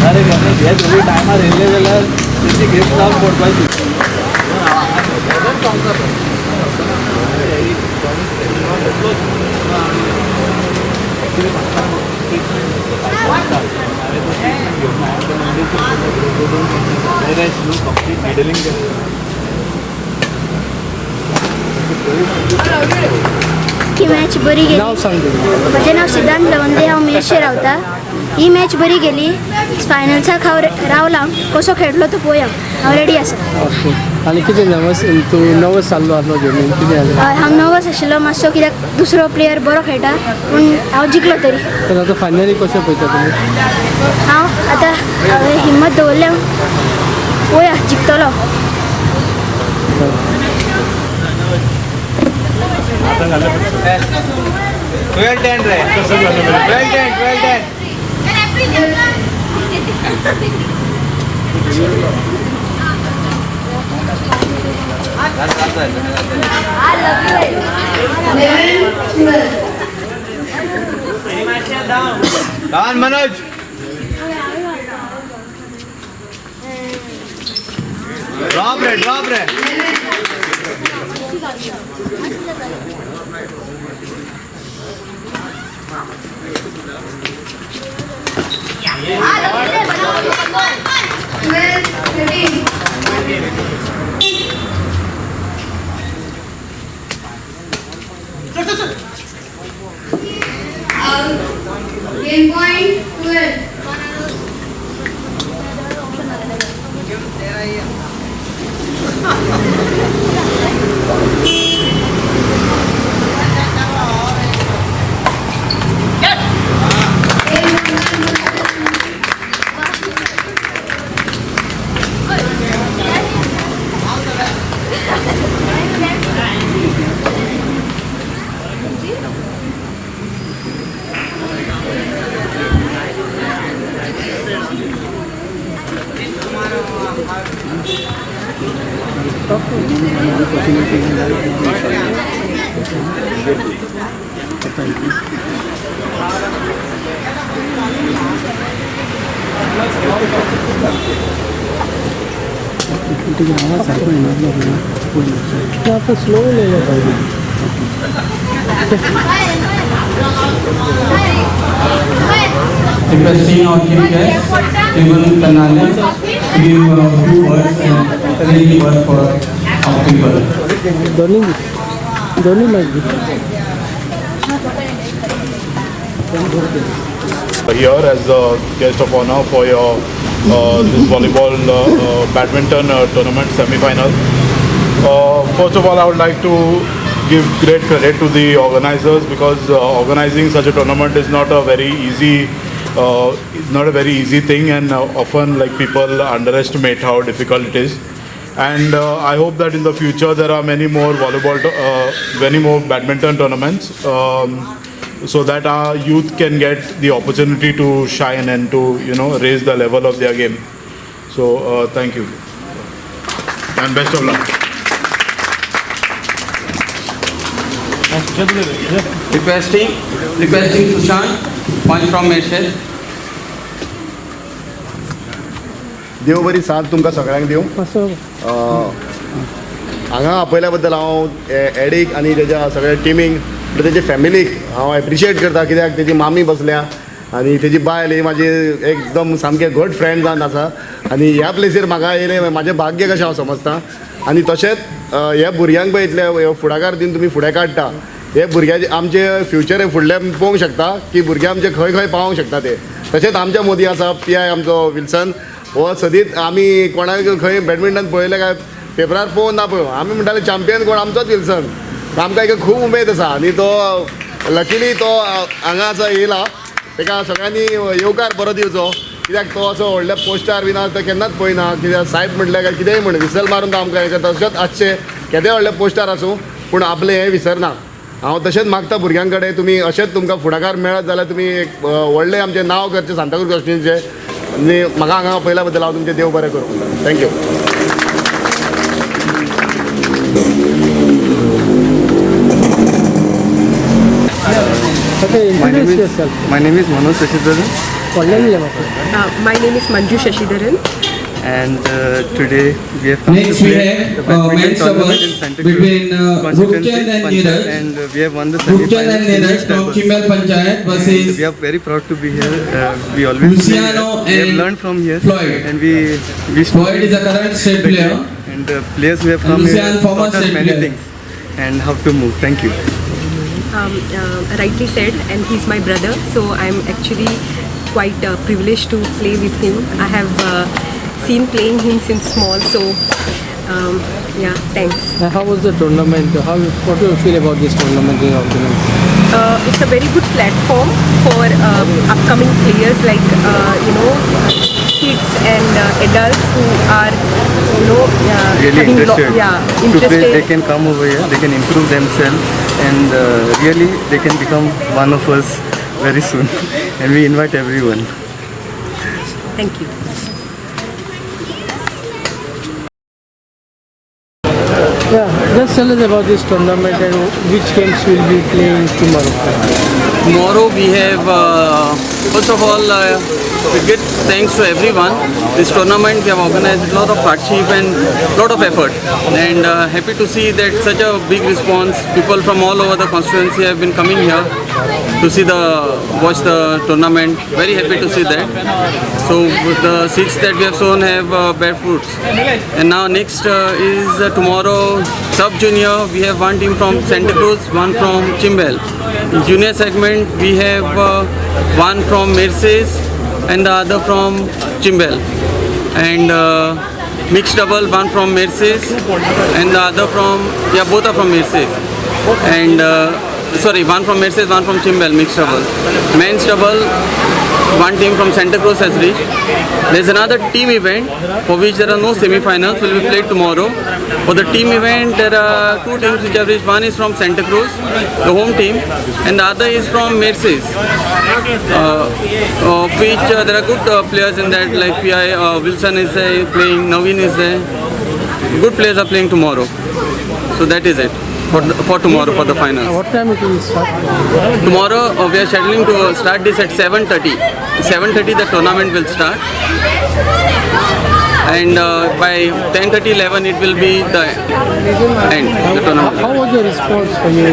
अरे हे दोन्ही टायमार येयले जाल्यार तेची गिफ्ट लावन पडपाची ही मॅच बरी गेली. म्हजें नांव सिद्धांत लवंदे, हांव मेर्शे रावता. ही मॅच बरी गेली. फायनल्साक हांव रावला. कसो खेळटलो तो पळोवया. हांव रेडी आसा. आनी कितें नर्वस तूं नर्वस जाल्लो आसलो गेमीन कितें जालें? हांव नर्वस आशिल्लो मातसो कित्याक दुसरो प्लेयर बरो खेळटा पूण हांव जिखलो तरी. तर आतां फायनली कशें पळयता तुमी? हांव आतां हिम्मत दवरल्या पळोवया जिखतलो. मनोज ड्रॉप रे Game point 12. आता स्लो नहीं है भाई. Requesting our chief guest, Evan Kanale, to give a few words and really work for our people. दोनों match here as a guest of honor for your this volleyball badminton tournament semi-final. First of all, I would like to give great credit to the organizers because organizing such a tournament is not a very easy thing, and often like people underestimate how difficult it is. And I hope that in the future there are many more many more badminton tournaments, so that our youth can get the opportunity to shine and to raise the level of their game. So thank you and best of luck. Requesting Sushant, point from Mershe. देव बरी साथ तुमकां सगळ्यांक दिवं. हांगा आपयल्या बद्दल हांव एडीक आनी तेज्या सगळ्या टिमीक तेजे फॅमिलीक हांव एप्रिशिएट करता, कित्याक तेजी मामी बसल्या आनी तेजी बायल ही म्हाजी एकदम सामके गुड फ्रेंड जावन आसा. आनी ह्या प्लेसीर म्हाका येयलें म्हाजें भाग्य कशें हांव समजता. आनी तशेंच ह्या भुरग्यांक पळय इतले फुडाकार दिवन तुमी फुडें काडटा, हे भुरग्याचे आमचे फ्युचर फुडलें पळोवंक शकता की भुरगे आमचे खंय खंय पावोंक शकता ते. तशेंच आमच्या मोदी आसा PI आमचो विल्सन, हो सदीत आमी कोणाक खंय बॅडमिंटन पळयलें काय पेपरार पळोवन ना पळय आमी म्हणटाले चॅम्पियन कोण आमचोच विल्सन. आमकां एक खूब उमेद आसा आनी तो लकीली तो हांगा आसा येयला. ताका सगळ्यांनी येवकार बरो दिवचो, कित्याक तो असो व्हडल्या पोस्टार बीन तो केन्नाच पळयना. कित्याक साहेब म्हटलें काय कितेंय म्हण विसल मारून तो आमकां हें करता. तशेंच आसचें केदें व्हडल्या पोस्टार आसूं पूण आपलें हें विसरना. हांव तशेंच मागता भुरग्यां कडेन तुमी अशेंच तुमकां फुडाकार मेळत जाल्यार तुमी एक व्हडलें आमचें नांव करचें सांताक्रूज कॉन्स्टिट्युएन्सीचें. आनी म्हाका हांगा पयल्या बद्दल हांव तुमचें देव बरें करूं. Thank you. Okay, introduce yourself. My name is Manoj Shashidharan, ಒಳ್ಳೆಯದಿಲ್ಲ ಮಕ್ಕಳು. My name is Manju Shashidharan. and today we have come Next to we play have the badminton men's tournament double in Santa Cruz between constituency, Rupchand and Panchayat, Neeraj. and we have won the Rupchand and semi-finals in Neeraj mixed from doubles. Chimbel Panchayat And versus we are very proud to be here. We always play Luciano here. We have and learned from here, Floyd. and we Floyd is a current state player. and the players who have And come Lucian, here former taught us state many player. things and how to move. Thank you. Rightly said, and he's my brother, so I'm actually quite privileged to play with him. I have seen playing him since small, so yeah, thanks. How was the tournament? What do you feel about this tournament being organized? It's a very good platform for upcoming players like kids and adults who are Really having interested to play. interested. They can come over here. They can improve themselves, and really they can become one of us very soon. And we invite everyone. Thank you. Yeah, just tell us about this tournament and which games will be playing tomorrow. Tomorrow we have, first of all, we give thanks to everyone. This tournament we have organized a lot of hardship and lot of effort, and happy to see that such a big response. People from all over the constituency have been coming here to see watch the tournament. Very happy to see that. So the seats that we have shown have bear fruits. And now next is tomorrow sub junior. We have one team from Santa Cruz, one from Chimbel. In junior segment we have one from Mercedes and the other from Chimbel. And mixed double, one from Mercedes and the other from, both are from Mercedes. And one from Mercedes, one from Chimbel, mixed double. Men's double, one team from Santa Cruz has reached. There's another team event for which there are no semi-finals, will be played tomorrow. For the team event, there are two teams which have reached. One is from Santa Cruz, the home team, and the other is from Mercedes, of which there are good players in that, like P.I. Wilson is there playing, Naveen is there. Good players are playing tomorrow. So that is it for tomorrow, for the finals. What time it will start? Tomorrow we are scheduling to start this at 7:30. 7:30 the tournament will start, and by 10:30, 11 it will be the end. The tournament. How was the response for you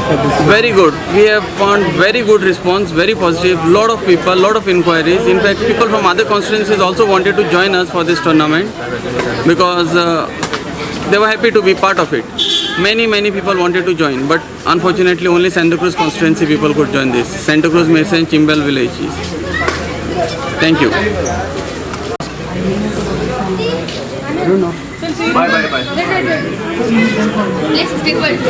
for this? Very good. We have found very good response, very positive. Lot of people, lot of inquiries. In fact, people from other constituencies also wanted to join us for this tournament because they were happy to be part of it. Many people wanted to join, but unfortunately only Santa Cruz constituency people could join this. Santa Cruz, Mesa and Chimbel villages. Thank you. Bye. Let's speak words.